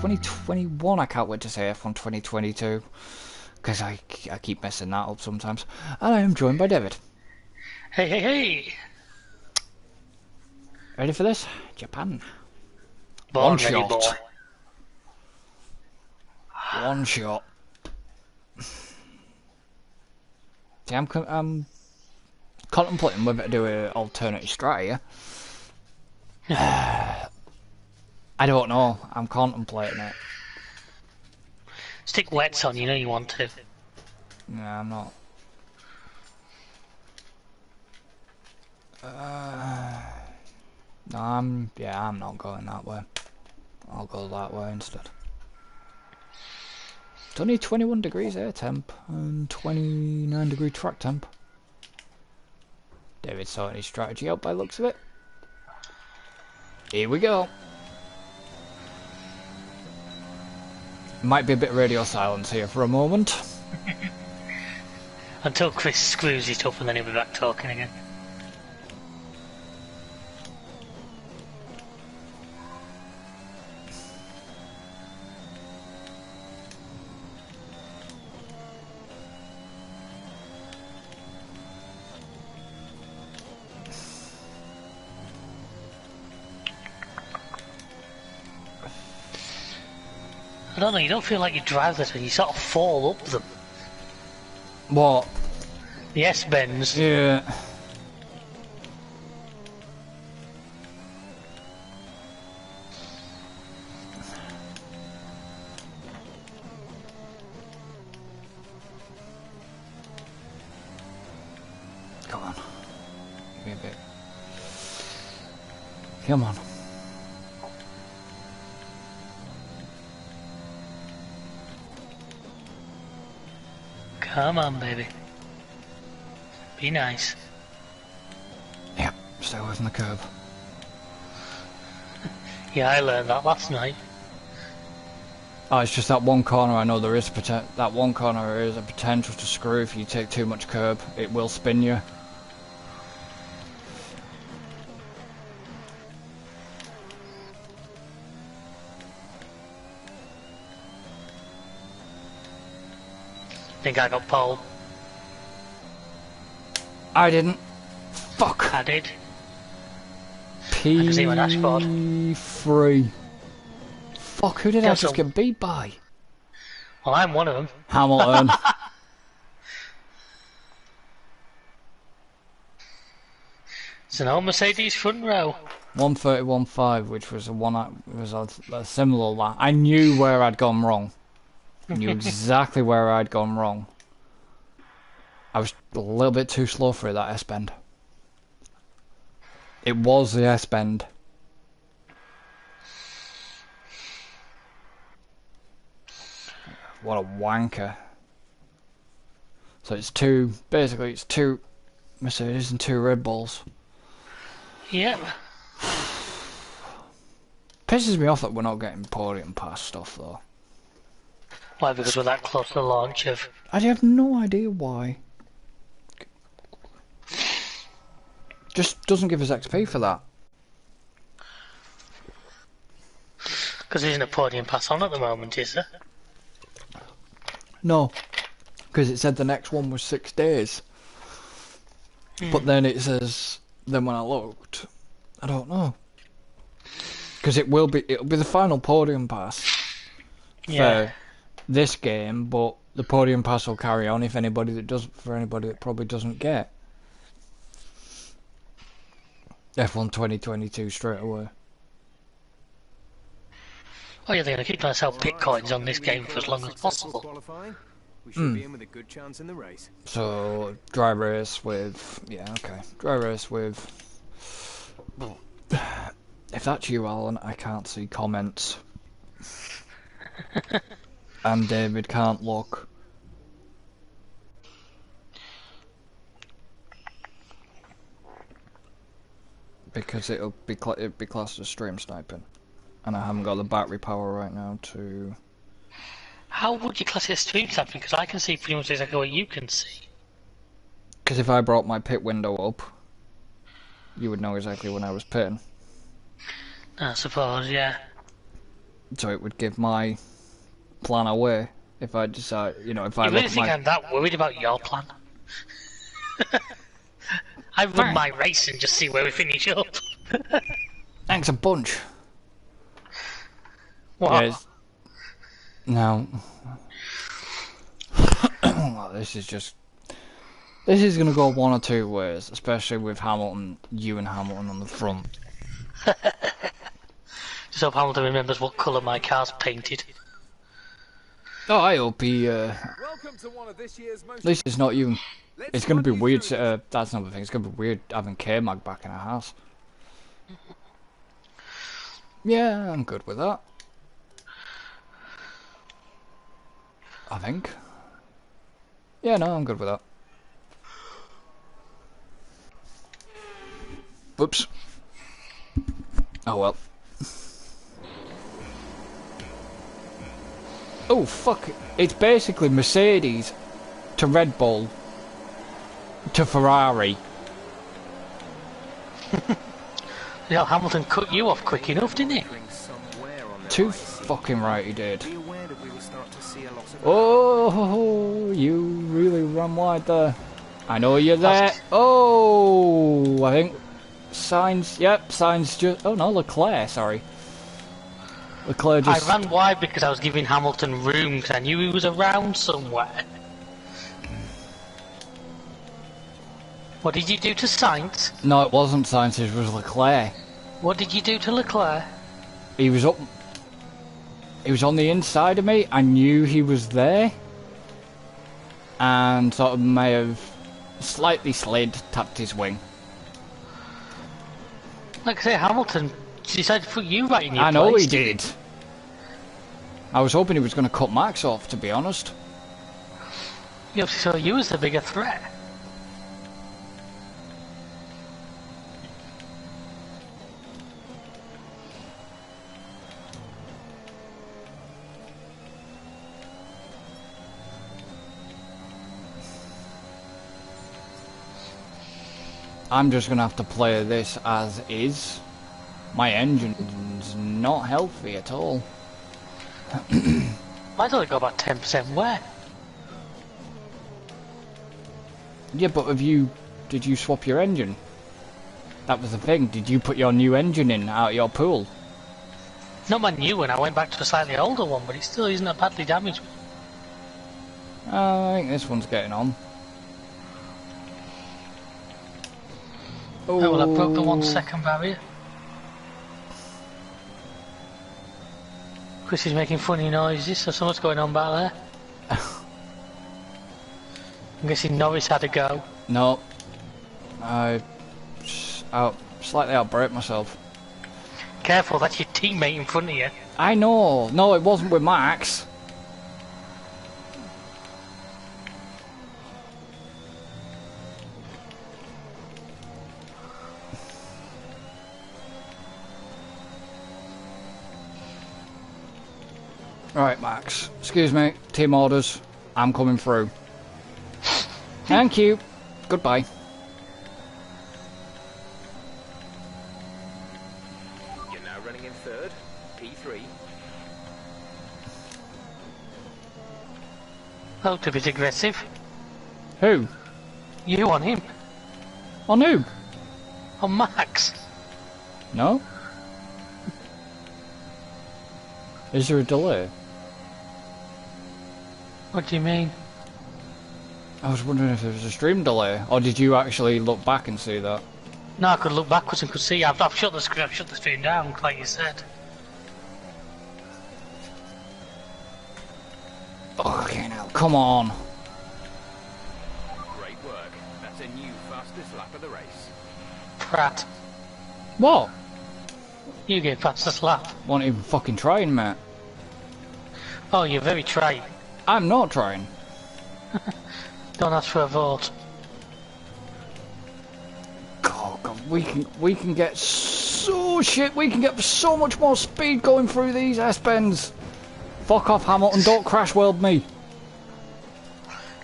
2021. I can't wait to say F1 2022 because I keep messing that up sometimes. And I am joined by David. Hey, hey, hey! Ready for this? Japan. Born One ready, shot. boy. One shot. See, I'm contemplating whether to do an alternative strat here. I don't know. I'm contemplating it. Stick wets on, you know you want to. No, I'm not. No, I'm not going that way. I'll go that way instead. It's only 21 degrees air temp and 29 degree track temp. David's sorting his strategy out by the looks of it. Here we go. Might be a bit of radio silence here for a moment. Until Chris screws it up and then he'll be back talking again. I don't know, you don't feel like you drive this way, you sort of fall up them. What? The S-bends. Yeah. Come on. Give me a bit. Come on. Come on, baby. Be nice. Yeah, stay away from the curb. Yeah, I learned that last night. Oh, it's just that one corner. I know there is that one corner is a potential to screw if you take too much curb. It will spin you. Think I got pole. I didn't. Fuck. I did. P3. I can see my dashboard. Fuck, who did I just get beat by? Well, I'm one of them. Hamilton. It's an old Mercedes front row. 131.5, which was a similar lap. I knew where I'd gone wrong. I knew exactly where I'd gone wrong. I was a little bit too slow for that S-bend. It was the S-bend. What a wanker. So it's two Mercedes and two Red Bulls. Yep. Pisses me off that we're not getting podium pass stuff though. Why? Because we're that close to the launch of... I have no idea why. Just doesn't give us XP for that. Because there isn't a podium pass on at the moment, is there? No. Because it said the next one was 6 days. But then it says... Then when I looked... I don't know. Because it'll be the final podium pass. Yeah. For this game, but the podium pass will carry on if anybody that probably doesn't get F1 2022 straight away. Oh yeah, they're going to keep trying to sell pit coins on this game for as long as possible. We should be in with a good chance in the race. So dry race with dry race with. If that's you, Alan, I can't see comments. And David can't look. Because it'll be classed as stream sniping. And I haven't got the battery power right now to... How would you class it as stream sniping? Because I can see pretty much exactly what you can see. Because if I brought my pit window up, you would know exactly when I was pitting. I suppose, yeah. so it would give my plan away if I decide, you know, if I You look really at think my... I'm that worried about your plan? I run my race and just see where we finish up. Thanks a bunch. What? Yes. No. Well, this is just... This is going to go one or two ways, especially with Hamilton, you and Hamilton on the front. Just hope Hamilton remembers what colour my car's painted. Oh, I hope he, Welcome to one of this year's most... At least it's not you. It's going to be weird, that's another thing, it's going to be weird having K-Mag back in our house. Yeah, I'm good with that. I think. Yeah, no, I'm good with that. Whoops. Oh well. Oh fuck, it's basically Mercedes to Red Bull to Ferrari. Yeah, Hamilton cut you off quick enough, didn't he? Too fucking right he did. Be aware that we will start to see a lot of... Oh, you really ran wide there. I know you're there. Oh, I think Sainz, yep, Sainz just... Oh no, Leclerc, sorry. Leclerc just... I ran wide because I was giving Hamilton room because I knew he was around somewhere. What did you do to Sainz? No, it wasn't Sainz, it was Leclerc. What did you do to Leclerc? He was up... He was on the inside of me, I knew he was there. And sort of may have slightly slid, tapped his wing. Like I say, Hamilton decided to put you right in your place. I know he did. I was hoping he was going to cut Max off, to be honest. You obviously saw you as the bigger threat. I'm just going to have to play this as is. My engine's not healthy at all. Mine's only got about 10% wear. Yeah, but did you swap your engine? That was the thing, did you put your new engine in out of your pool? Not my new one, I went back to a slightly older one, but it still isn't a badly damaged one. I think this one's getting on. Oh, well, I broke the 1 second barrier. Chris is making funny noises, so something's going on back there. I'm guessing Norris had a go. No. I slightly outbraked myself. Careful, that's your teammate in front of you. I know. No, it wasn't with Max. Right, Max. Excuse me. Team orders. I'm coming through. Thank you. Goodbye. You're now running in third. P3. Looked a bit aggressive. Who? You on him. On who? On Max. No? Is there a delay? What do you mean? I was wondering if there was a stream delay, or did you actually look back and see that? No, I could look backwards and could see. I've shut the screen. I've shut the stream down, like you said. Okay, now come on. Great work. That's a new fastest lap of the race. Pratt. What? You get fastest lap. Wasn't even fucking trying, mate. Oh, you're very trying. I'm not trying. Don't ask for a vote. God, we can get so shit. We can get so much more speed going through these S-bends. Fuck off, Hamilton. Don't crash world me.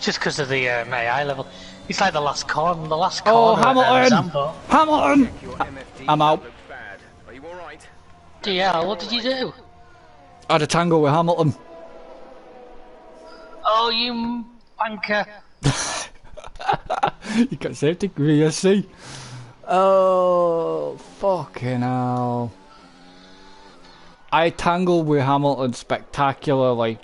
Just because of the AI level. It's like the last corner. The last Oh, corner. Hamilton! Hamilton! Your MFD I'm out. looks bad. Are you all right? DL, what did you do? I had a tangle with Hamilton. Oh, you wanker. You got safety gear, see? Oh, fucking hell. I tangled with Hamilton spectacularly.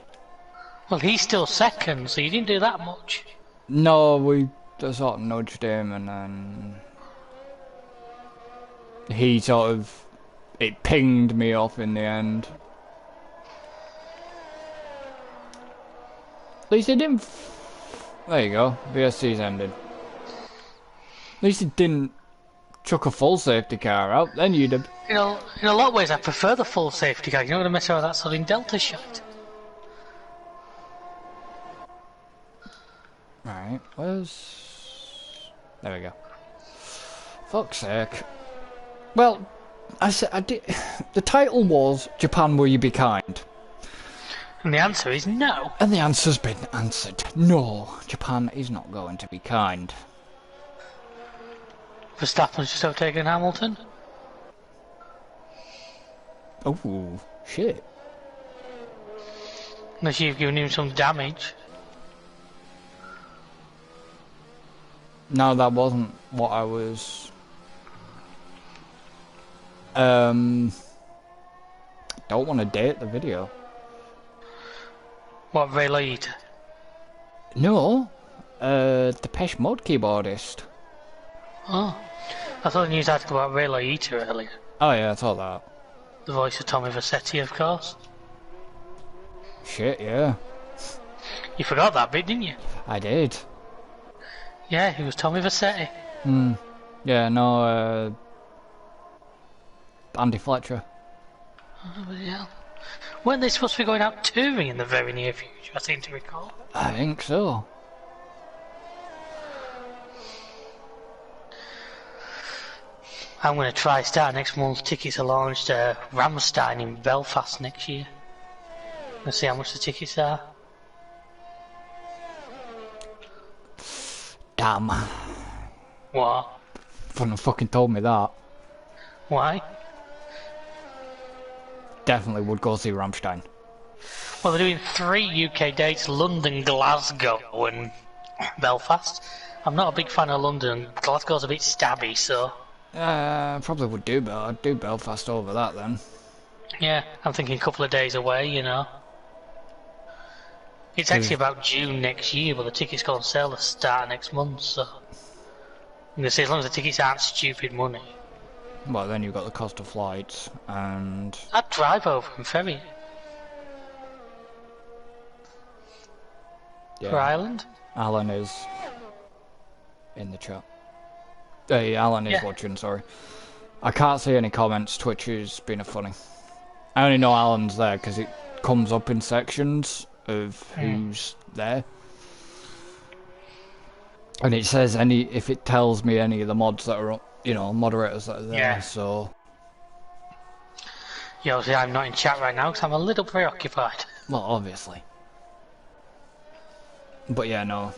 Well, he's still second, so you didn't do that much. No, we just sort of nudged him and then he sort of, it pinged me off in the end. At least it didn't, there you go, VSC's ended. At least it didn't chuck a full safety car out, then you'd have... You know, in a lot of ways I prefer the full safety car. You don't want to mess around with that sort of Delta shot. Right, where's... There we go. Fuck's sake. Well, I said, I did... The title was, Japan, will you be kind? And the answer is no. And the answer's been answered. No, Japan is not going to be kind. Verstappen's just overtaken Hamilton. Oh, shit. Unless you've given him some damage. No, that wasn't what I was... Don't want to date the video. What, Ray Liotta? No, Depeche Mode keyboardist. Oh. I saw the news article about Ray Liotta earlier. Oh yeah, I saw that. The voice of Tommy Vercetti, of course. Shit, yeah. You forgot that bit, didn't you? I did. Yeah, he was Tommy Vercetti. Yeah, no, Andy Fletcher. Oh, bloody hell. Weren't they supposed to be going out touring in the very near future, I seem to recall? I think so. I'm going to try start next month. Tickets are launched Ramstein in Belfast next year. Let's see how much the tickets are. Damn. What? Fucking fucking told me that. Why? Definitely would go see Rammstein. Well, they're doing 3 UK dates: London, Glasgow and Belfast. I'm not a big fan of London. Glasgow's a bit stabby, so... Probably would do, but I'd do Belfast over that then. Yeah, I'm thinking a couple of days away, you know. It's actually about June next year, but the tickets go on sale to start next month, so... I'm going to say, as long as the tickets aren't stupid money. Well, then you've got the cost of flights, and... I'd drive over and ferry it. Yeah. For Ireland? Alan is in the chat. Hey, Alan is Yeah. watching, sorry. I can't see any comments, Twitch is being a funny. I only know Alan's there because it comes up in sections of who's there. And it says if it tells me any of the mods that are up, you know, moderators that are there, Yeah. so... Yeah, obviously I'm not in chat right now because I'm a little preoccupied. Well, obviously. But yeah, no.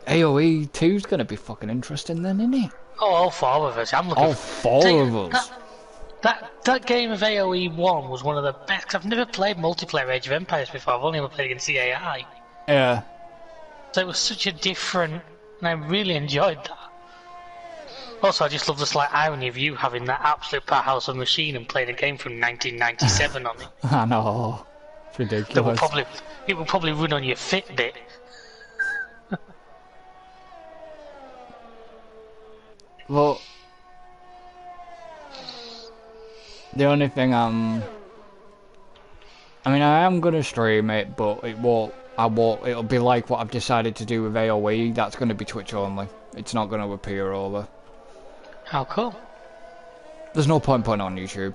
AoE 2's gonna be fucking interesting then, isn't it? Oh, all 4 of us. I'm looking All for... 4 of us. That game of AoE 1 was one of the best, 'cause I've never played multiplayer Age of Empires before. I've only ever played against CAI. Yeah. So it was such a different... and I really enjoyed that. Also, I just love the slight irony of you having that absolute powerhouse of machine and playing a game from 1997 on it. I know. It's ridiculous. It will probably run on your Fitbit. Well, the only thing I mean, I am gonna stream it, but it'll be like what I've decided to do with AoE. That's gonna be Twitch only. It's not gonna appear over. How cool. There's no point putting it on YouTube.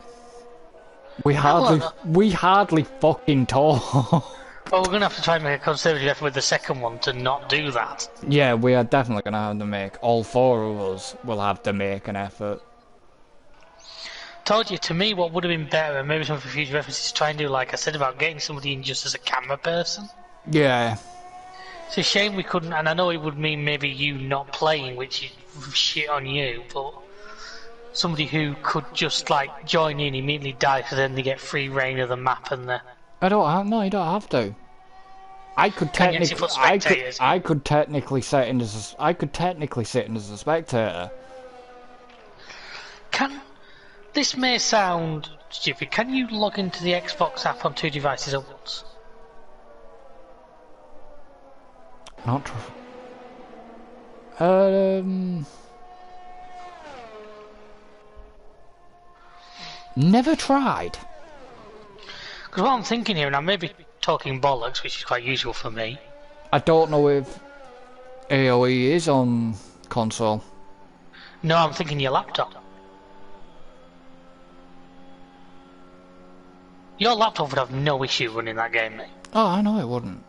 We hardly fucking talk. Well, we're gonna have to try and make a conservative effort with the second one to not do that. Yeah, we are definitely gonna have to make. All 4 of us will have to make an effort. Told you, to me, what would have been better, and maybe some for future references, try and do like I said about getting somebody in just as a camera person. Yeah. It's a shame we couldn't, and I know it would mean maybe you not playing, which is shit on you, but somebody who could just like join in, immediately die, so then they get free reign of the map and the I don't have. No, you don't have to. I could Can you actually technically. put spectators? I could technically sit in as. I could technically sit in as a spectator. Can this may sound stupid? Can you log into the Xbox app on 2 devices at once? Not. Um. Never tried. Because what I'm thinking here, and I may be talking bollocks, which is quite usual for me. I don't know if AOE is on console. No, I'm thinking your laptop. Your laptop would have no issue running that game, mate. Oh, I know it wouldn't.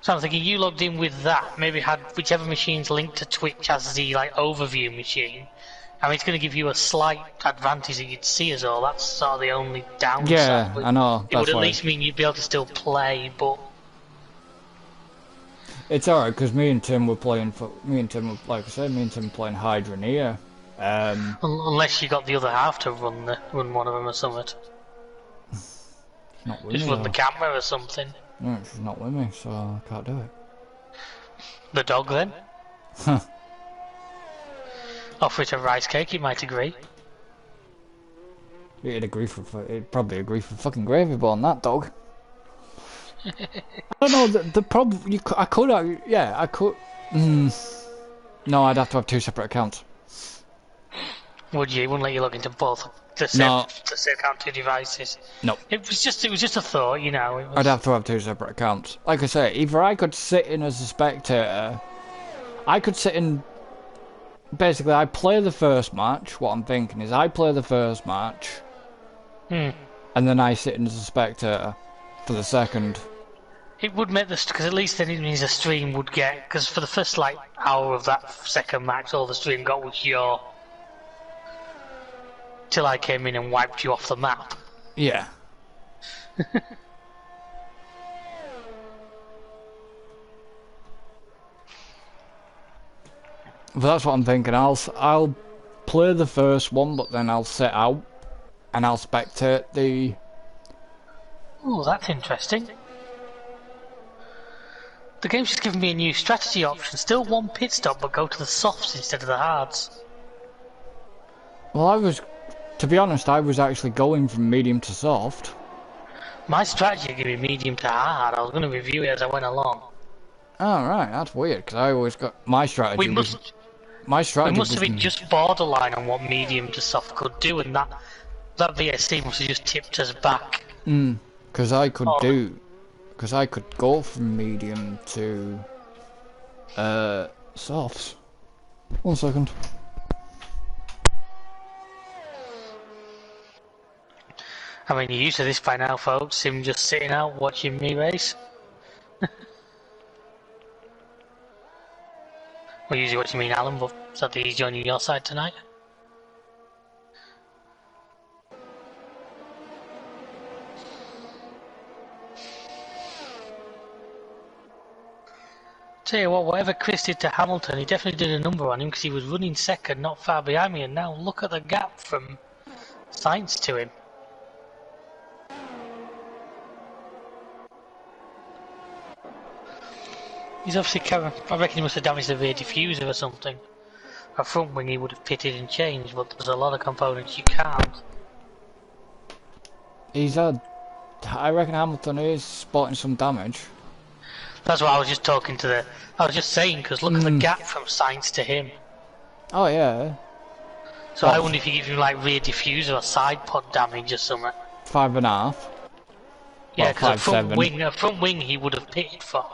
So I'm thinking you logged in with that, maybe had whichever machine's linked to Twitch as the like overview machine. I mean, it's going to give you a slight advantage that you'd see as all. That's sort of the only downside. Yeah, But I know. it would That's at why. least mean you'd be able to still play, but It's alright because me and Tim were playing. Like I said, me and Tim were playing Hydroneer. unless you got the other half to run one of them or something. Not with Just me. run the Though. camera or something. No, she's not with me, so I can't do it. The dog then? Huh. Offer it a rice cake, he might agree. It'd probably agree for fucking gravy bone, that dog. I don't know. The problem. I could. Yeah, I could. No, I'd have to have 2 separate accounts. Would you? It wouldn't let you log into both the No. same account 2 devices. No. It was just a thought, you know. It was... I'd have to have 2 separate accounts. Like I say, either I could sit in as a spectator. I could sit in. Basically, I play the first match. What I'm thinking is, I play the first match, and then I sit in as a spectator for the second. It would make this, because at least then it means the stream would get, because for the first like hour of that second match, all the stream got was your, till I came in and wiped you off the map. Yeah. But that's what I'm thinking. I'll play the first one, but then I'll sit out and I'll spectate the. Oh, that's interesting. The game's just given me a new strategy option. Still 1 pit stop, but go to the softs instead of the hards. Well, to be honest, I was actually going from medium to soft. My strategy gave me medium to hard. I was going to review it as I went along. Oh right, that's weird because I always got my strategy. We must have been just borderline on what medium to soft could do, and that VSC must have just tipped us back. Because I could go from medium to softs. 1 second. I mean, you're used to this by now, folks. Him just sitting out watching me race. Well, usually watching me and Alan, but sadly he's joining your side tonight. Tell you what, whatever Chris did to Hamilton, he definitely did a number on him because he was running second, not far behind me, and now look at the gap from Sainz to him. He's obviously I reckon he must have damaged the rear diffuser or something. A front wing he would have pitted and changed, but there's a lot of components you can't. I reckon Hamilton is spotting some damage. That's what I was just talking to I was just saying, because look at the gap from Sainz to him. Oh yeah. So I wonder if he gives him like rear diffuser or side pod damage or something. 5.5. Yeah, because well, a front wing he would have pitted for.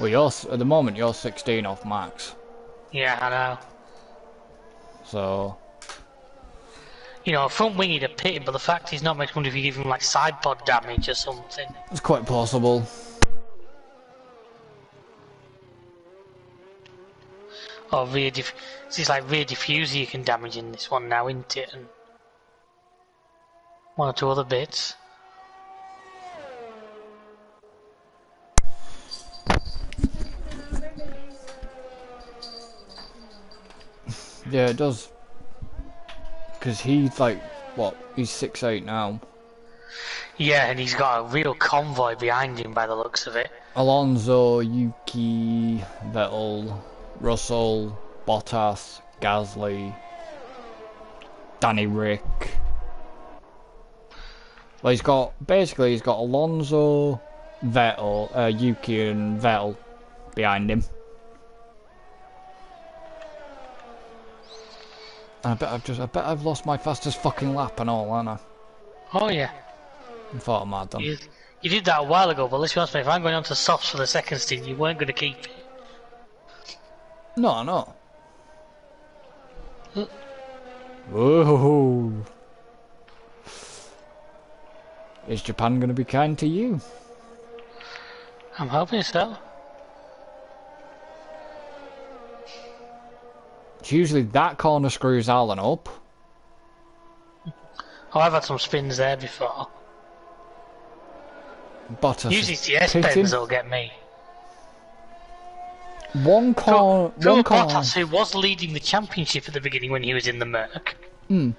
Well, at the moment you're 16 off max. Yeah, I know. So. You know, a front wing he'd have pitted, but the fact he's not much wonder if you give him like side pod damage or something. It's quite possible. Or it's like rear diffuser you can damage in this one now, isn't it? And 1 or 2 other bits. Yeah, it does. Because he's like, what? He's 6'8" now. Yeah, and he's got a real convoy behind him by the looks of it. Alonso, Yuki, Vettel, Russell, Bottas, Gasly, Danny Rick. Well, he's got Alonso, Vettel, Yuki, and Vettel behind him. And I bet I've lost my fastest fucking lap and all, haven't I? Oh yeah. I thought I might have done. You did that a while ago, but let's be honest, mate, if I'm going on to softs for the second stint, you weren't going to keep it. No. Whoa. Is Japan going to be kind to you? I'm hoping so. It's usually that corner screws Alan up. Oh, I've had some spins there before. Bottas Usually it's the S-bends that'll get me. One corner. Bottas, who was leading the championship at the beginning when he was in the Merc. Mm.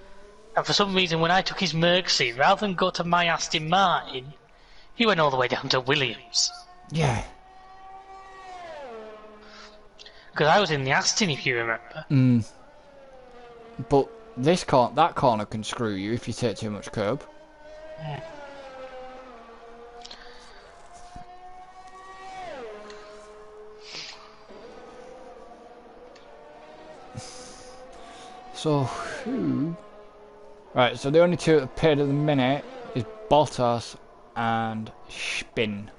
And for some reason, when I took his Merc seat, rather than go to my Aston Martin, he went all the way down to Williams. Yeah. Because I was in the Aston, if you remember. Mm. But that corner can screw you if you take too much curb. Yeah. So who? Right. So the only two that paid at the minute is Bottas and Spin,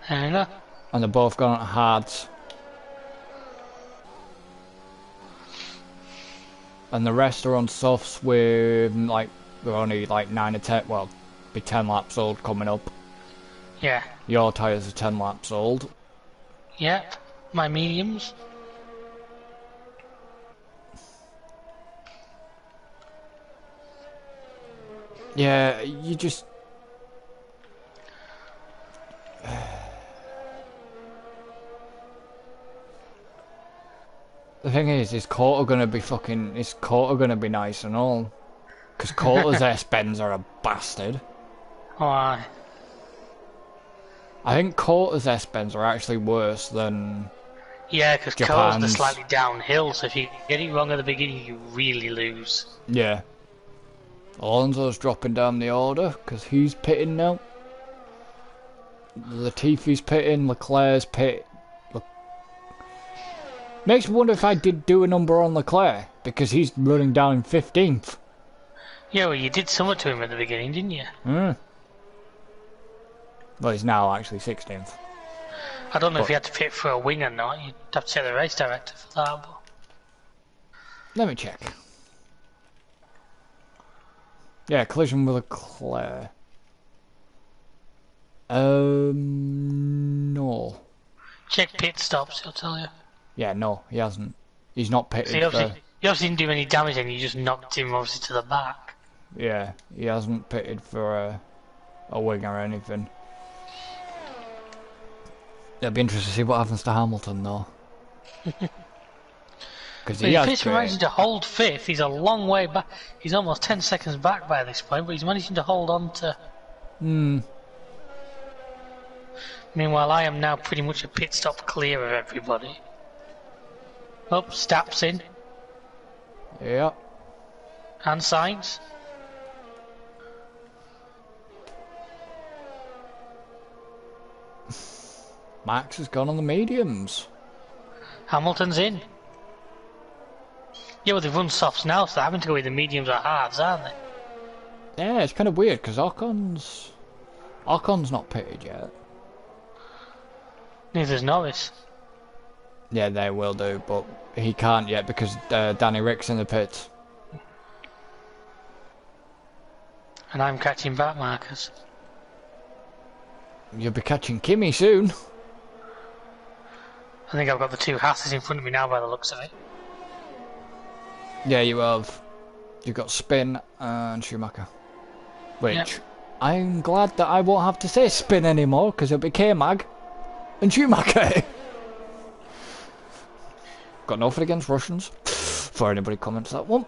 I know. and they're both gone on hards. And the rest are on softs with they're only like 9 or 10. Well, be 10 laps old coming up. Yeah. Your tyres are 10 laps old. Yep. My mediums. Yeah, you just. The thing is Coulter gonna be nice and all, because Coulter's S-bends are a bastard. Why? I think Coulter's S-bends are actually worse than. Yeah, because Cole's Japan's. slightly downhill, so if you get it wrong at the beginning, you really lose. Yeah. Alonso's dropping down the order because he's pitting now. Latifi's pitting, Leclerc's pit. Makes me wonder if I did do a number on Leclerc because he's running down in 15th. Yeah, well, you did something to him at the beginning, didn't you? Hmm. Well, he's now actually 16th. I don't know if you had to pit for a wing or not. You'd have to check the race director for that. But... Let me check. Yeah, collision with Leclerc. No. Check pit stops, he'll tell you. Yeah, no, he hasn't. He's not pitted. So you obviously didn't do any damage and you just knocked him obviously to the back. Yeah, he hasn't pitted for a wing or anything. It'll be interesting to see what happens to Hamilton though. Because Well, he's managing to hold fifth. He's a long way back. He's almost 10 seconds back by this point, but he's managing to hold on to. Hmm. Meanwhile, I am now pretty much a pit stop clear of everybody. Oh, Stapp's in. Yeah. And Sainz. Max has gone on the mediums. Hamilton's in. Yeah, well, they've run softs now, so they're having to go with the mediums or hards, aren't they? Yeah, it's kind of weird because Ocon's not pitted yet. Neither's Norris. Yeah, they will do, but he can't yet because Danny Rick's in the pits. And I'm catching back markers. You'll be catching Kimmy soon. I think I've got the two Hasses in front of me now by the looks of it. Yeah, you have. You've got Spin and Schumacher. Which, Yep. I'm glad that I won't have to say Spin anymore, because it'll be K-Mag and Schumacher. Got nothing against Russians, before anybody comments that one.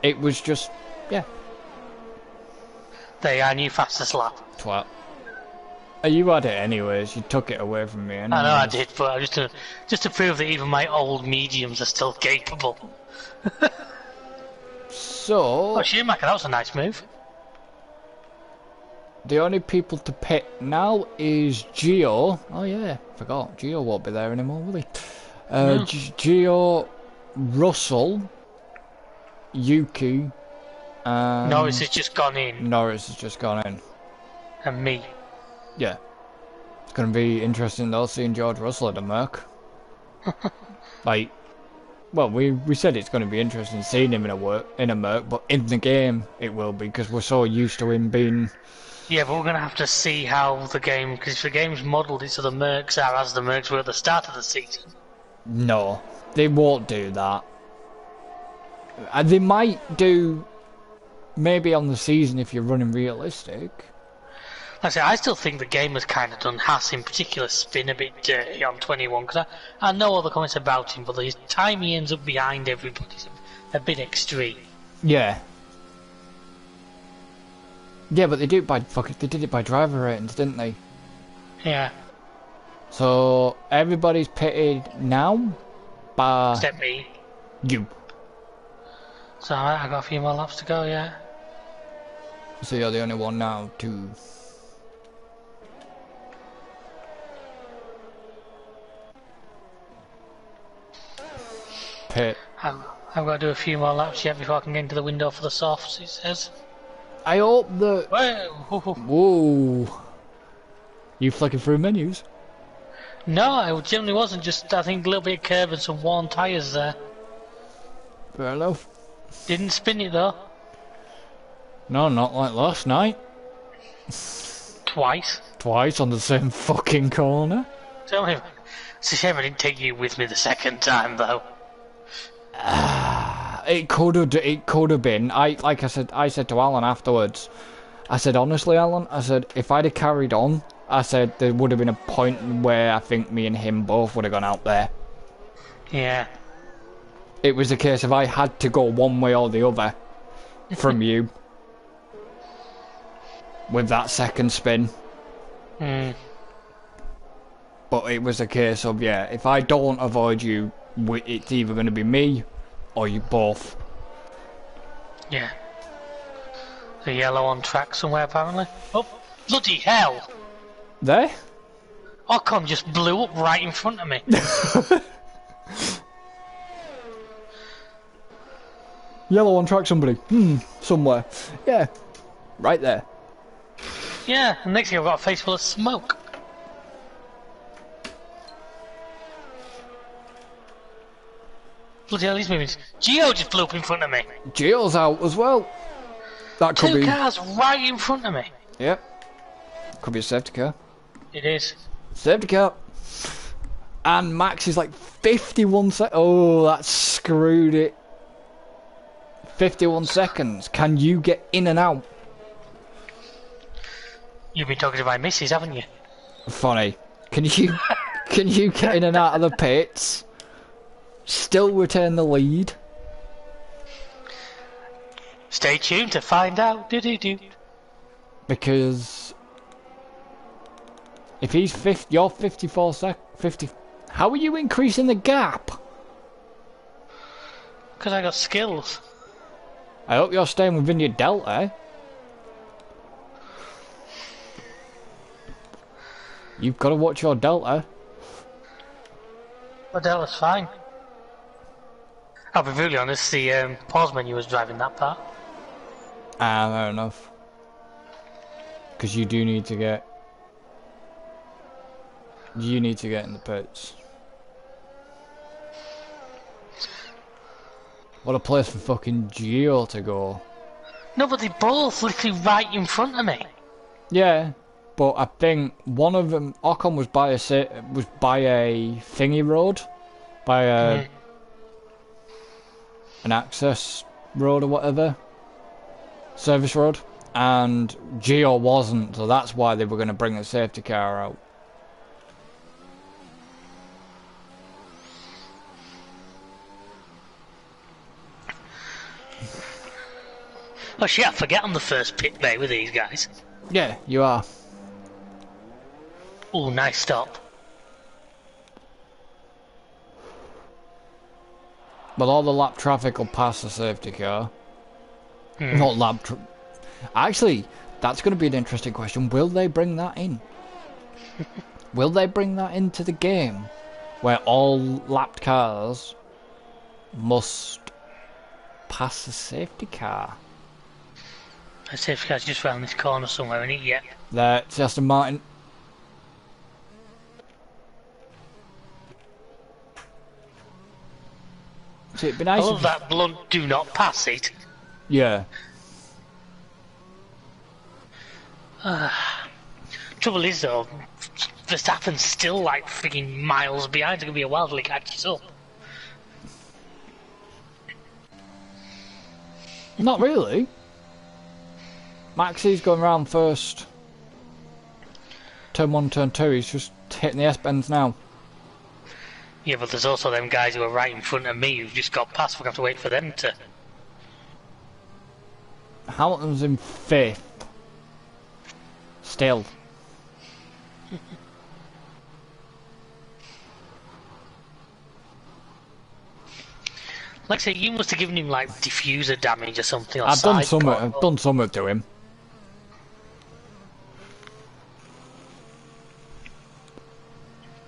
It was just, yeah, There you are, new fastest lap. twat. You had it anyways. You took it away from me anyways. I know I did, but just to prove that even my old mediums are still capable. So, Oh, Schumacher, that was a nice move. the only people to pit now is Gio. Oh yeah, forgot. Gio won't be there anymore, will he? No. Gio, Russell, Yuki, and Norris has just gone in, Norris has just gone in. and me. Yeah. It's going to be interesting though, seeing George Russell at the Merc. Like, well, we said it's going to be interesting seeing him in a Merc, but in the game it will be, because we're so used to him being... Yeah, but we're going to have to see how the game, because if the game's modelled it so the Mercs are as the Mercs were at the start of the season. No, they won't do that. And they might do maybe on the season if you're running realistic. Like I say, I still think the game has kind of done Haas in particular spin a bit dirty on 21, because I know all the comments about him, but the time he ends up behind everybody's a bit extreme. Yeah. Yeah, but they do it by they did it by driver ratings, didn't they? Yeah. So everybody's pitted now, bar Except me. you. So I got a few more laps to go, yeah. So you're the only one now to... pit. I've got to do a few more laps yet before I can get into the window for the softs, it says. I hope that... Whoa. Whoa. You flicking through menus? No, it generally wasn't, just I think a little bit of curve and some worn tyres there. Fair enough. Didn't spin it though. No, not like last night. Twice. Twice on the same fucking corner. Tell me, it's a shame I didn't take you with me the second time though. It could have been. Like I said to Alan afterwards. I said, honestly, Alan, I said, if I'd have carried on, I said there would have been a point where I think me and him both would have gone out there. Yeah. It was a case of I had to go one way or the other from you with that second spin. Hmm. But it was a case of, yeah, if I don't avoid you, it's either going to be me or you both. Yeah. The yellow on track somewhere apparently. Oh, bloody hell! There? Ocon just blew up right in front of me. Yellow on track, somebody. Somewhere. Yeah, right there. Yeah, and next thing I've got a face full of smoke. Bloody hell, these moving. Gio just blew up in front of me. Gio's out as well. That could Two be. cars right in front of me. Yep. Could be a safety car. It is. Safety car. And Max is like 51 seconds. Oh, that screwed it. 51 seconds. Can you get in and out? You've been talking to my missus, haven't you? Funny. Can you get in and out of the pits? Still retain the lead? Stay tuned to find out. Do. Because if he's 50, you're 54 50. How are you increasing the gap? Because I got skills. I hope you're staying within your delta. You've got to watch your delta. But that was fine. I'll be really honest, the pause menu was driving that part. Ah, fair enough. Because you do need to get... You need to get in the pits. What a place for fucking Gio to go. No, but they both literally right in front of me. Yeah, but I think one of them, Ocon was by a thingy road, by a an access road or whatever, service road, and Gio wasn't, so that's why they were going to bring the safety car out. Oh shit, I forget I'm the first pit bay with these guys. Yeah, you are. Oh, nice stop. But all the lap traffic will pass the safety car. Not lap. Actually, that's going to be an interesting question. Will they bring that in? Will they bring that into the game, where all lapped cars must pass the safety car? The safety car's just round this corner somewhere, isn't it? Yeah. That's Aston Martin. So it'd be nice. I love that blunt do not pass it. Yeah. Trouble is though, Verstappen's still like freaking miles behind. It's gonna be a while till he catches up. Not really. Maxi's going round first. Turn 1, turn 2, he's just hitting the S-bends now. Yeah, but there's also them guys who are right in front of me who've just got past. We're gonna have to wait for them to. Hamilton's in 5th. Still. Like I say, you must have given him like diffuser damage or something. Or I've done side something to him.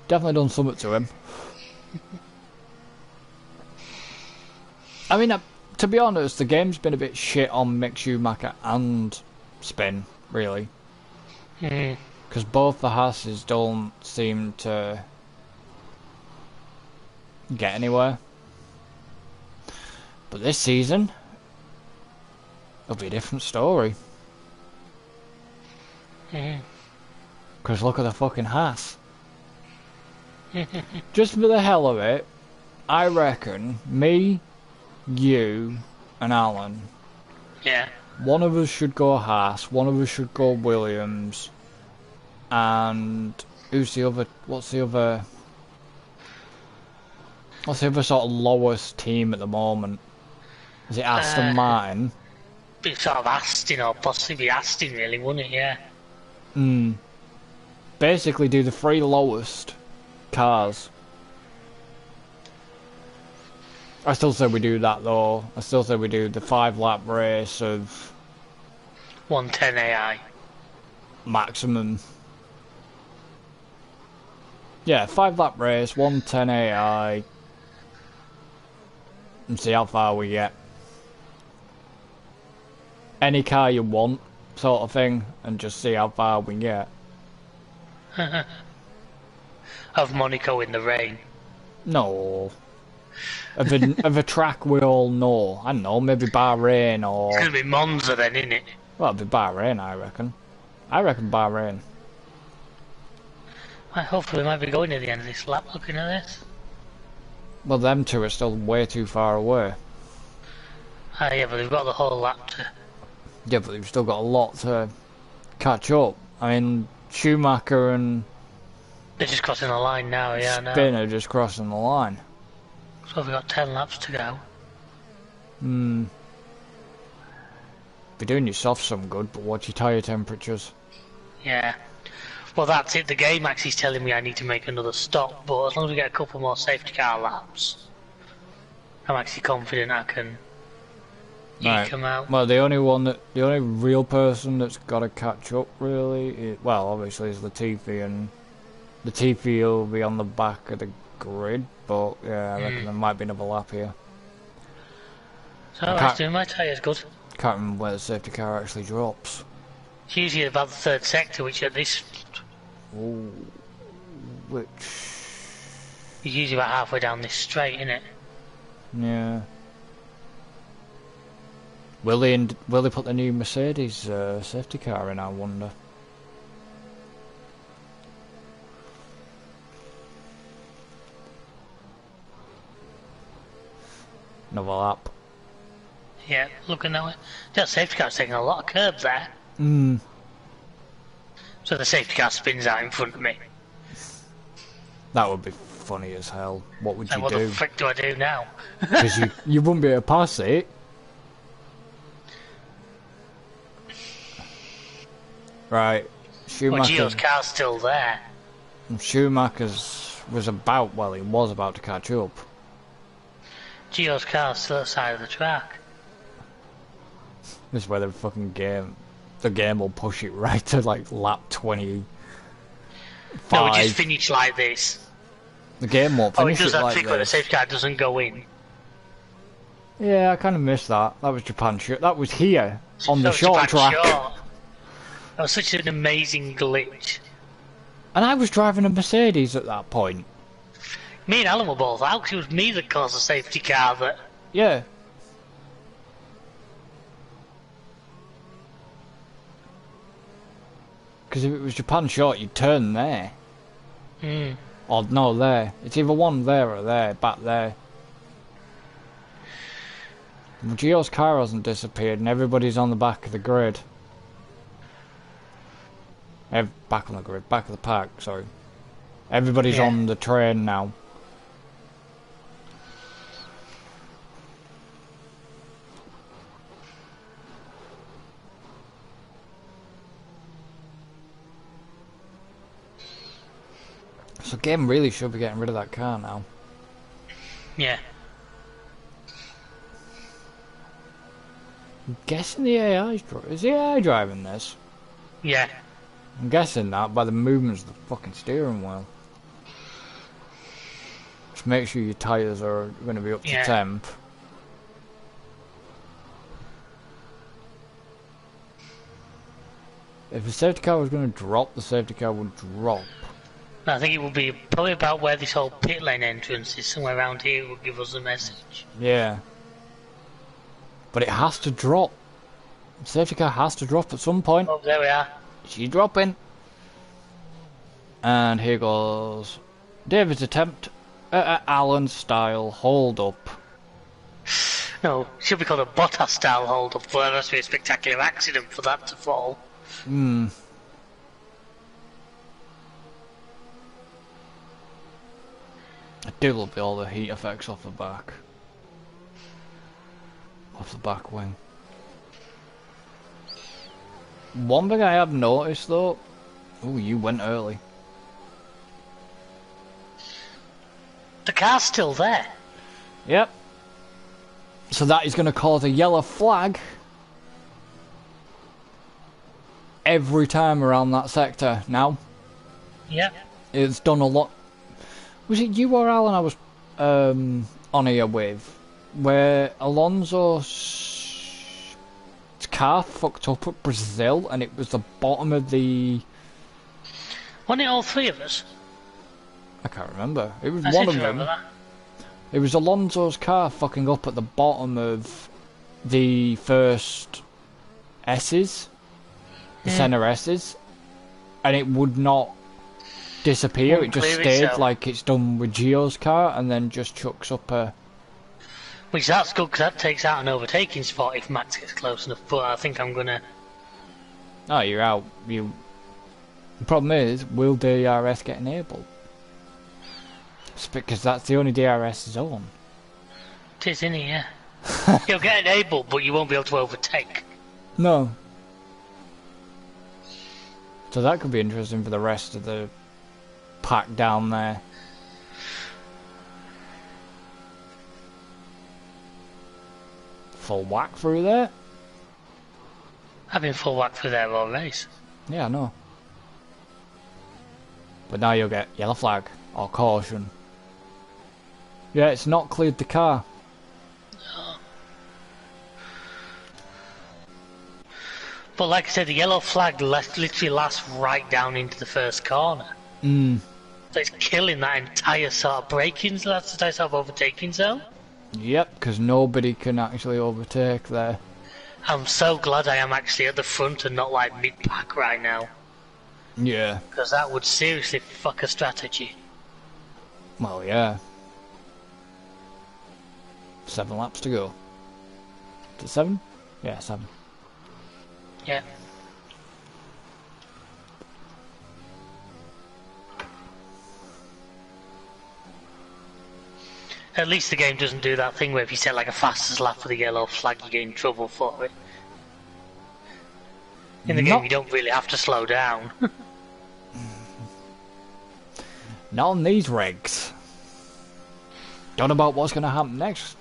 Definitely done something to him. I mean, to be honest, the game's been a bit shit on Mick Schumacher and Spin, really. Because both the Hasses don't seem to get anywhere. But this season, it'll be a different story. Because look at the fucking Haas. Just for the hell of it, I reckon me, you, and Alan. Yeah. One of us should go Haas, one of us should go Williams, and who's the other? What's the other sort of lowest team at the moment? Is it Aston Martin? Be sort of Aston or possibly Aston, really, wouldn't it? Yeah. Basically, do the 3 lowest cars. I still say we do that though. I still say we do the 5-lap race of 110 AI. maximum. Yeah, 5-lap race, 110 AI, and see how far we get. Any car you want, sort of thing, and just see how far we get. Of Monaco in the rain. No. Of a track we all know. I don't know, maybe Bahrain or... It's gonna be Monza then, isn't it? Well, it'll be Bahrain, I reckon. I reckon Bahrain. Well, hopefully we might be going to the end of this lap looking at this. Well, them two are still way too far away. Ah, yeah, but they've got the whole lap to... Yeah, but they've still got a lot to catch up. I mean, Schumacher and They're just crossing the line now, yeah, I know. Spin are just crossing the line. So we've got 10 laps to go. Be doing yourself some good, but watch your tyre temperatures. Yeah. Well, that's it. The game actually is telling me I need to make another stop, but as long as we get a couple more safety car laps, I'm actually confident I can eke them out. Well, the only real person that's got to catch up, really, well, obviously is Latifi, and Latifi will be on the back of the grid, but yeah, I reckon there might be another lap here. So I'm doing my tyres good. Can't remember where the safety car actually drops. It's usually about the 3rd sector, which at this Ooh, which... is usually about halfway down this straight, isn't it? Yeah. Will they put the new Mercedes safety car in, I wonder? Another lap. Yeah, looking that way. That safety car's taking a lot of curbs there. So the safety car spins out in front of me. That would be funny as hell. What would you And what do? the frick do I do now? Because you wouldn't be able to pass it. Right. Well, Gio's car's still there. Schumacher's was about, well, he was about to catch up. Gio's car's still at the side of the track. This is where the game will push it right to like lap 25. No, we just finish like this. The game won't finish it does that like trick where the this. safety car doesn't go in. Yeah, I kind of missed that. That was Japan short. That was here on the That was short Japan track. short. That was such an amazing glitch. And I was driving a Mercedes at that point. Me and Alan were both out. 'Cause it was me that caused the safety car that. Yeah. Because if it was Japan short, you'd turn there. Hmm. Or no, there. It's either one there or there, back there. Well, Gio's car hasn't disappeared and everybody's on the back of the grid. Back on the grid, back of the park, sorry. Everybody's on the train now. So game really should be getting rid of that car now. Yeah. I'm guessing the is the AI driving this? Yeah. I'm guessing that by the movements of the fucking steering wheel. Just make sure your tyres are going to be up to temp. If the safety car was going to drop, the safety car would drop. I think it will be probably about where this whole pit lane entrance is, somewhere around here. It will give us a message. Yeah. But it has to drop. The safety car has to drop at some point. Oh, there we are. She's dropping. And here goes David's attempt at Alan style hold up. No, it should be called a Bottas style hold up, but that must be a spectacular accident for that to fall. Hmm. I do love all the heat effects off the back. Off the back wing. One thing I have noticed though... Oh, you went early. The car's still there. Yep. So that is going to cause a yellow flag every time around that sector now. Yep. It's done a lot. Was it you or Alan I was on here with, where Alonso's car fucked up at Brazil and it was the bottom of the... Wasn't it all three of us? I can't remember. It was I one seem of to them. remember that. It was Alonso's car fucking up at the bottom of the first S's, the centre S's, and it would not disappear. Wouldn't it just clear stayed itself. like it's done with Gio's car, and then just chucks up a... Which that's good, because that takes out an overtaking spot if Max gets close enough, but I think I'm gonna... Oh, you're out. The problem is, will DRS get enabled? It's because that's the only DRS is on. It is, isn't it? Yeah. You'll get enabled, but you won't be able to overtake. No. So that could be interesting for the rest of the pack down there. Full whack through there? I've been full whack through there all race. Yeah, I know. But now you'll get yellow flag or caution. Yeah, it's not cleared the car. But like I said, the yellow flag literally lasts right down into the first corner. Mm. So it's killing that entire sort of braking, that's the entire sort of overtaking zone. Yep, because nobody can actually overtake there. I'm so glad I am actually at the front and not like mid-pack right now. Yeah. Because that would seriously fuck a strategy. Well, yeah. 7 laps to go. Is it 7? Yeah, 7. Yeah. At least the game doesn't do that thing where if you set like a fastest lap with a yellow flag you get in trouble for it. In the game, you don't really have to slow down. Not on these regs. Don't know about what's going to happen next.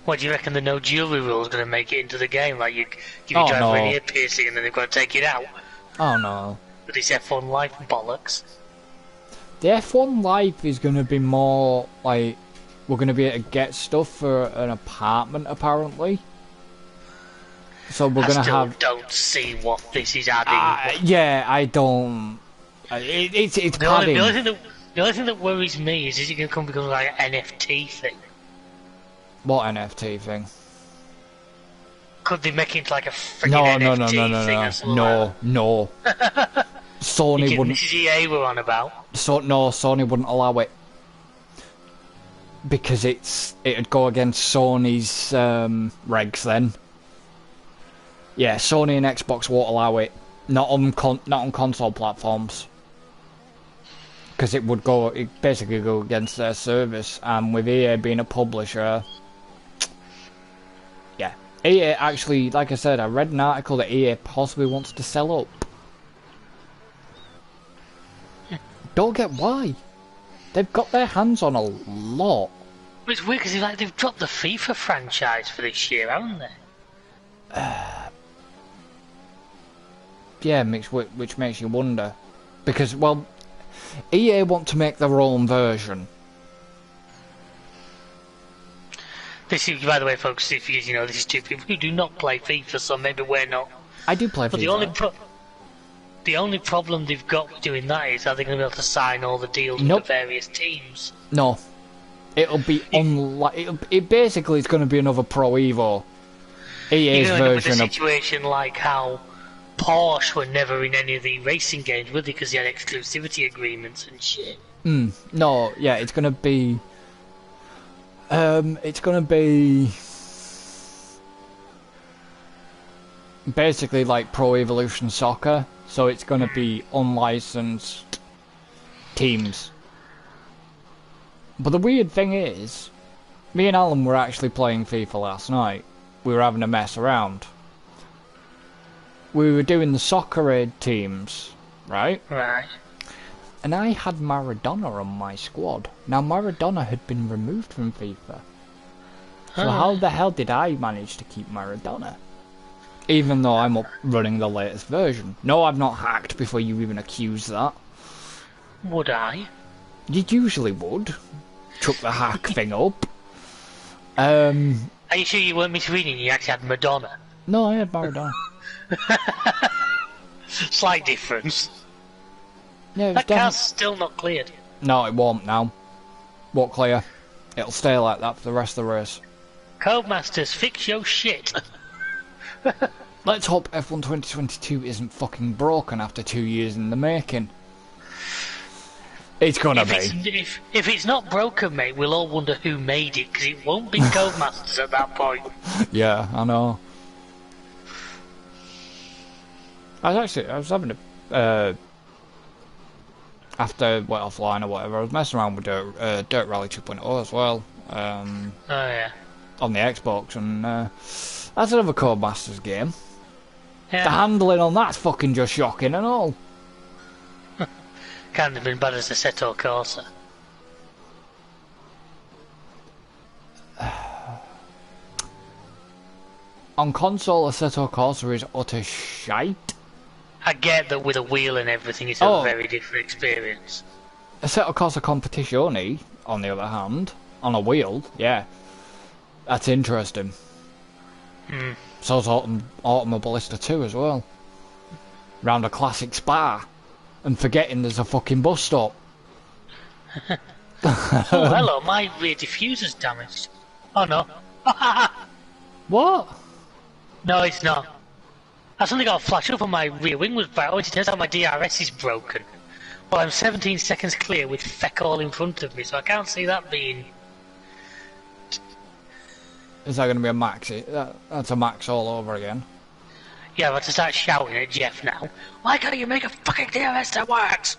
What do you reckon the no jewelry rule is going to make it into the game? Like you give your driver an ear piercing and then they've got to take it out. Oh no. With this F1 Life bollocks. The F1 Life is going to be more like we're going to be able to get stuff for an apartment apparently. So we're going to have. Don't see what this is adding. Yeah, I don't. It's padding. The only thing that worries me is it going to become like an NFT thing? What NFT thing? Could they make it into like a freaking NFT thing or something? No. Sony wouldn't. This is EA we're on about. Sony wouldn't allow it because it'd go against Sony's regs then. Yeah, Sony and Xbox won't allow it. Not on console platforms. Because it basically go against their service, and with EA being a publisher, yeah. EA actually, like I said, I read an article that EA possibly wants to sell up. Don't get why. They've got their hands on a lot. But it's weird because they've dropped the FIFA franchise for this year, haven't they? Yeah, which makes you wonder. Because, well, EA want to make their own version. This is, by the way, folks, if you know, this is two people who do not play FIFA, so maybe we're not. I do play FIFA. The only problem they've got with doing that is are they going to be able to sign all the deals with the various teams? No. It'll be it basically is going to be another Pro Evo. EA's version of... with a situation like how Porsche were never in any of the racing games, were they? Because they had exclusivity agreements and shit. No, yeah, it's going to be... it's going to be... basically like Pro Evolution Soccer, so it's going to be unlicensed teams. But the weird thing is, me and Alan were actually playing FIFA last night. We were having a mess around. We were doing the soccer aid teams, right? Right. And I had Maradona on my squad. Now Maradona had been removed from FIFA. So how the hell did I manage to keep Maradona? Even though I'm up running the latest version. No, I've not hacked before you even accuse that. Would I? You usually would. Chuck the hack thing up. Are you sure you weren't misreading? You actually had Madonna. No, I had Maradona. Slight difference. Yeah, that car's still not cleared. No, it won't now. Won't clear. It'll stay like that for the rest of the race. Codemasters, fix your shit. Let's hope F1 2022 isn't fucking broken after 2 years in the making. It's gonna be. If it's not broken, mate, we'll all wonder who made it, because it won't be Codemasters at that point. Yeah, I know. I was having a... after offline or whatever, I was messing around with Dirt Rally 2.0 as well. Oh yeah. On the Xbox, and that's another Codemasters game. Yeah. The handling on that's fucking just shocking and all. Can't have been bad as Assetto Corsa. On console, Assetto Corsa is utter shite. I get that with a wheel and everything, it's a very different experience. Assetto Corsa Competizione, on the other hand, on a wheel, yeah, that's interesting. So's Automobilista 2 as well. Round a classic Spa, and forgetting there's a fucking bus stop. Oh, hello, my rear diffuser's damaged. Oh no. What? No, it's not. I suddenly got a flash up on my rear wing was bright. Oh, it turns out my DRS is broken. Well, I'm 17 seconds clear with feck all in front of me, so I can't see that being... Is that going to be a max? That's a max all over again. Yeah, I've got to start shouting at Jeff now. Why can't you make a fucking DRS that works?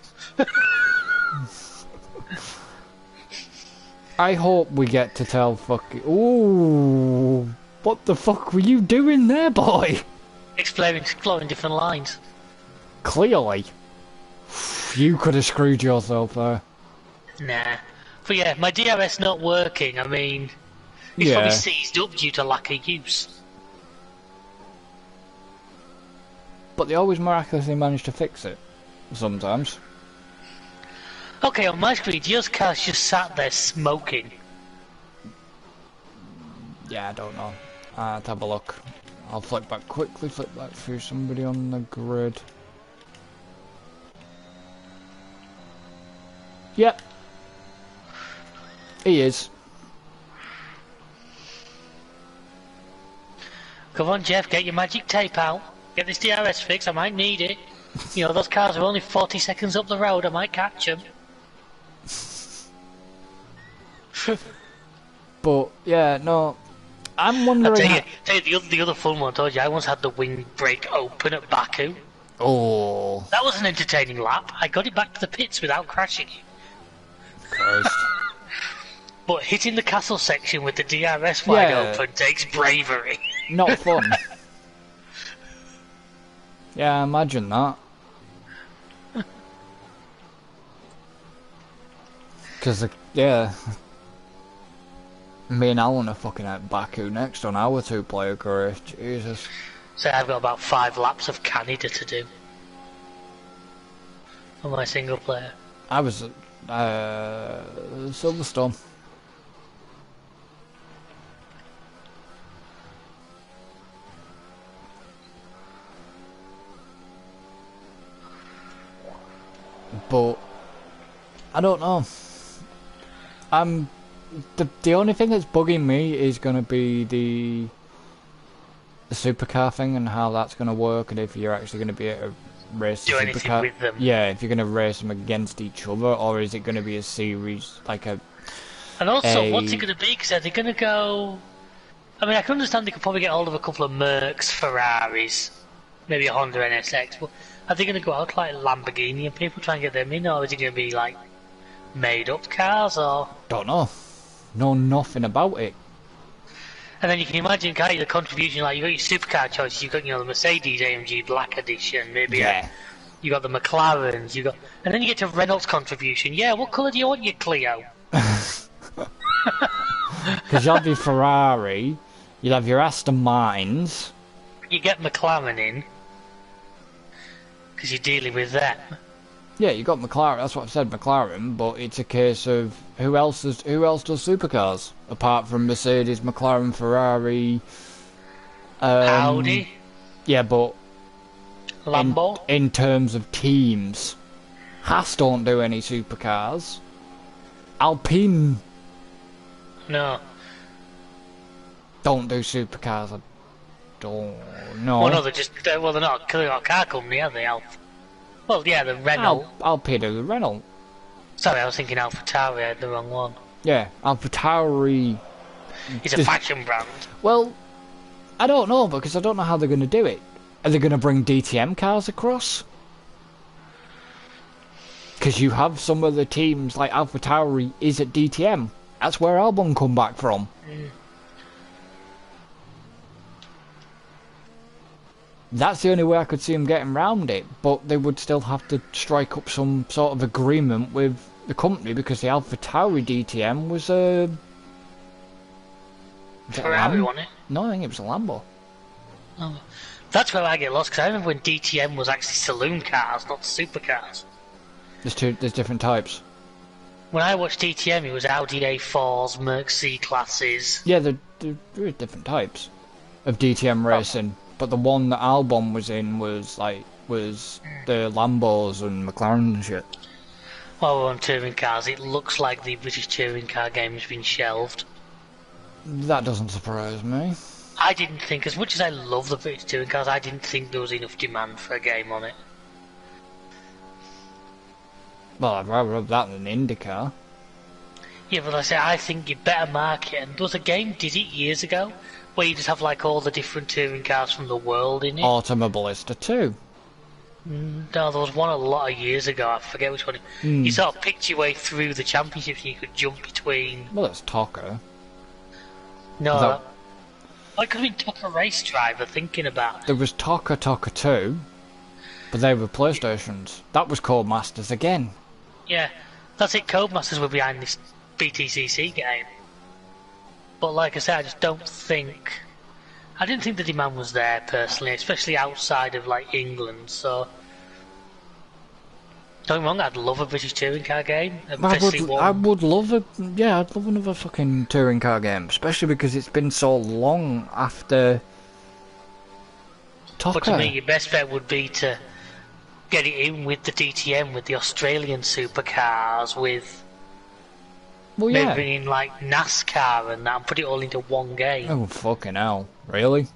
I hope we get to tell fucking... Ooh, what the fuck were you doing there, boy? exploring different lines. Clearly. You could have screwed yourself there. Nah. But yeah, my DRS not working, I mean, it's probably seized up due to lack of use. But they always miraculously manage to fix it. Sometimes. Okay, on my screen, your car's just sat there smoking. Yeah, I don't know. Let's have a look. I'll flick back quickly, flick back through somebody on the grid. Yep. He is. Come on, Jeff, get your magic tape out. Get this DRS fixed, I might need it. You know, those cars are only 40 seconds up the road, I might catch them. But, yeah, no. I'm wondering... I'll tell you the other fun one I told you, I once had the windbreak open at Baku. Oh. That was an entertaining lap. I got it back to the pits without crashing. Christ. But hitting the castle section with the DRS wide open takes bravery. Not fun. Yeah, imagine that. Because, yeah. Me and Alan are fucking at Baku next on our two-player career. Jesus. So I've got about 5 laps of Canada to do. On my single player. I was Silverstone. But I don't know. The only thing that's bugging me is going to be the supercar thing and how that's going to work, and if you're actually going to be able to race the supercar. With them. Yeah, if you're going to race them against each other, or is it going to be a series like a? And also, what's it going to be? Because are they going to go? I mean, I can understand they could probably get hold of a couple of Mercs, Ferraris, maybe a Honda NSX, but are they going to go out like Lamborghini and people try and get them in, or is it going to be like made up cars, or? Don't know. Know nothing about it. And then you can imagine, can't you, the contribution, like, you got your supercar choices, you got, you know, the Mercedes AMG Black Edition, maybe you got the McLarens, you got, and then you get to Renault's contribution. Yeah, what colour do you want your Clio? Because you'll have your Ferrari, you'll have your Aston Martins. You get McLaren in, because you're dealing with them. Yeah, you got McLaren. That's what I said, McLaren. But it's a case of who else does supercars apart from Mercedes, McLaren, Ferrari, Audi. Yeah, but Lambo. In terms of teams, Haas don't do any supercars. Alpine. No. Don't do supercars. I don't know. Well, no, they're just they're not a car company, are they? Well, yeah, the Renault. Alpine do the Renault. Sorry, I was thinking AlphaTauri. I had the wrong one. Yeah, AlphaTauri. It's a fashion brand. Well, I don't know because I don't know how they're going to do it. Are they going to bring DTM cars across? Because you have some of the teams like AlphaTauri is at DTM. That's where Albon come back from. That's the only way I could see them getting round it, but they would still have to strike up some sort of agreement with the company because the AlphaTauri DTM was a... Ferrari, wasn't it? No, I think it was a Lambo. Oh. That's where I get lost, because I remember when DTM was actually saloon cars, not supercars. There's different types. When I watched DTM, it was Audi A4s, Merc C classes. Yeah, there are different types of DTM racing. But the one that Albon was in was the Lambos and McLaren and shit. While we're on touring cars, it looks like the British touring car game has been shelved. That doesn't surprise me. I didn't think, as much as I love the British touring cars, I didn't think there was enough demand for a game on it. Well, I'd rather have that than an IndyCar. Yeah, but I think you better market it. And there was a game, did it, years ago, where you just have like all the different touring cars from the world in it. Automobilista 2. No, there was one a lot of years ago, I forget which one. You sort of picked your way through the championships and you could jump between... Well, it's Tocker. No, It could have been Tucker Race Driver thinking about it. There was Tokka 2, but they were PlayStations. That was Codemasters again. Yeah, that's it. Codemasters were behind this BTCC game. But like I said, I just don't think... I didn't think the demand was there, personally, especially outside of, like, England, so... Don't get me wrong, I'd love a British touring car game. I would love I'd love another fucking touring car game, especially because it's been so long after Tokka. But to me, your best bet would be to get it in with the DTM, with the Australian supercars, with maybe bring in like NASCAR and that, and put it all into one game. Oh fucking hell! Really?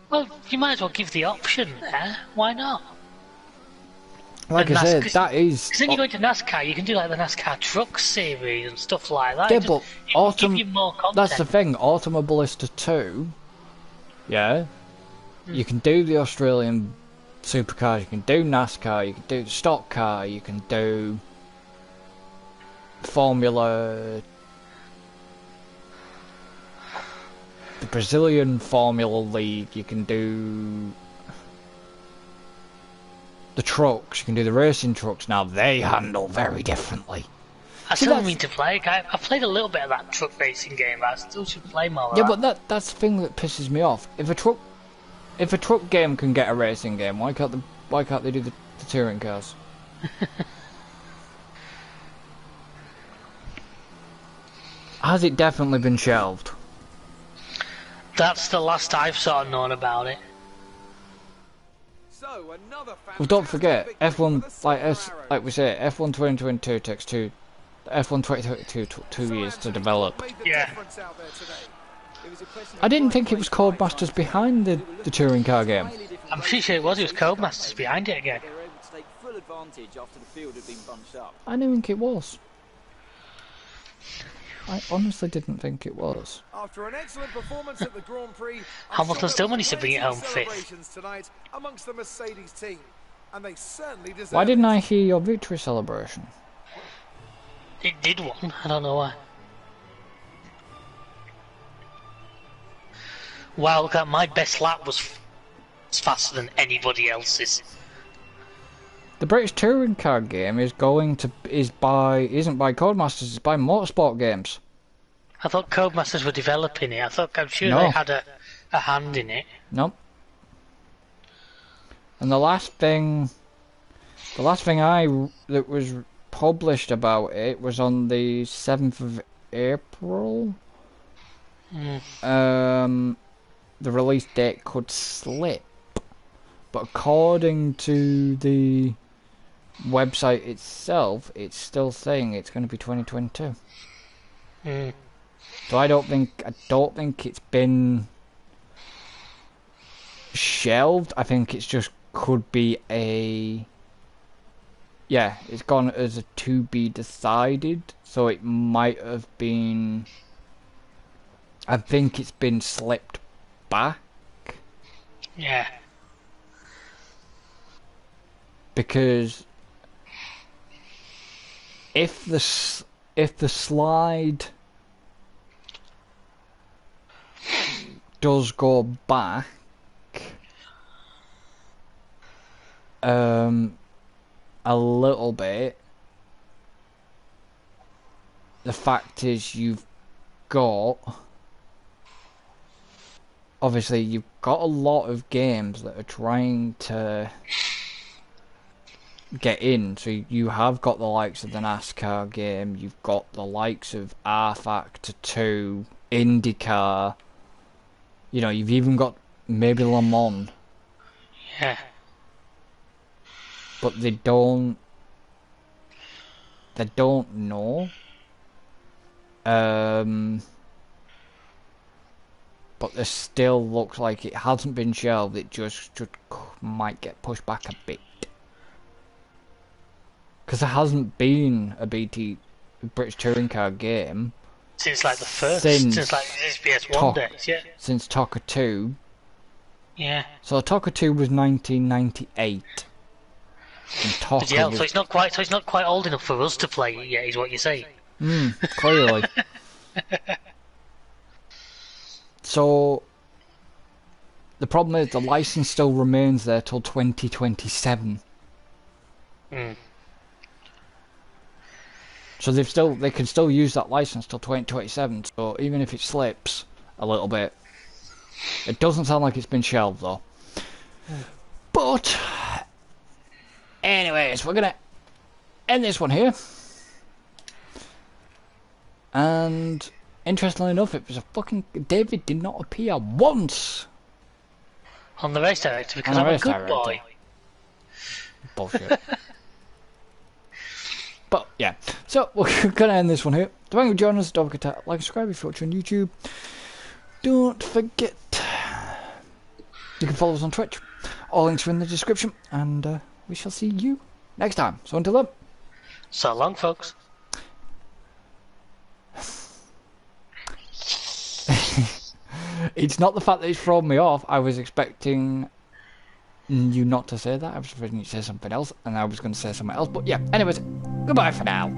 Well, you might as well give the option there. Why not? Like I said, that is... Because then you go into NASCAR, you can do like the NASCAR Truck Series and stuff like that. Yeah, but give you more content. That's the thing, Automobilista 2, yeah, you can do the Australian supercars, you can do NASCAR, you can do the stock car, you can do Formula... the Brazilian Formula League, you can do... the trucks, you can do the racing trucks. Now they handle very differently. I still mean to play. I've played a little bit of that truck racing game, but I still should play more. Yeah, but that's the thing that pisses me off. If a truck game can get a racing game, why can't they do the touring cars? Has it definitely been shelved? That's the last I've sort of known about it. Well, don't forget, F1, like we say, F1 2022 takes F1 2022 took 2 years to develop. Yeah. I didn't think it was Codemasters behind the touring car game. I'm pretty sure it was Codemasters behind it again. I didn't think it was. I honestly didn't think it was. After an excellent performance at the Grand Prix, Hamilton still managed to bring it home fifth. Amongst the Mercedes team, and they certainly deserve. Why didn't I hear your victory celebration? It did one. I don't know why. Wow, look at my best lap was faster than anybody else's. The British touring car game isn't by Codemasters, it's by Motorsport Games. I thought Codemasters were developing it. I'm sure No. they had a hand in it. Nope. And the last thing that was published about it was on the 7th of April. The release date could slip, but according to the website itself, it's still saying it's going to be 2022. So I don't think it's been shelved. I think it's just could be it's gone as a to be decided. So it might have been. I think it's been slipped back. Yeah. Because if the slide does go back, a little bit, the fact is you've got a lot of games that are trying to get in. So you have got the likes of the NASCAR game, you've got the likes of R Factor 2, IndyCar, you've even got maybe Le Mans. Yeah. But they don't know. But there still looks like it hasn't been shelved, it just might get pushed back a bit. Because there hasn't been a British Touring Car game since like the first, since like SBS 1 days, yeah. Since Tokka 2. Yeah. So Tokka 2 was 1998. And Tokka so it's not quite old enough for us to play it yet, is what you're saying. Clearly. So the problem is the license still remains there till 2027. Mm. So they can still use that license till 2027. So even if it slips a little bit, it doesn't sound like it's been shelved though. But anyways, we're gonna end this one here. And interestingly enough, it was a fucking David did not appear once On the race director because on I'm the a race good director. boy. Bullshit. But yeah, so we're gonna end this one here. Thank you for joining us. Don't forget to like and subscribe if you're watching on YouTube. Don't forget you can follow us on Twitch. All links are in the description, and we shall see you next time. So until then, So long, folks. it's not the fact that it's thrown me off. I was expecting you not to say that. I was expecting you to say something else, and I was going to say something else. But yeah, anyways, goodbye for now.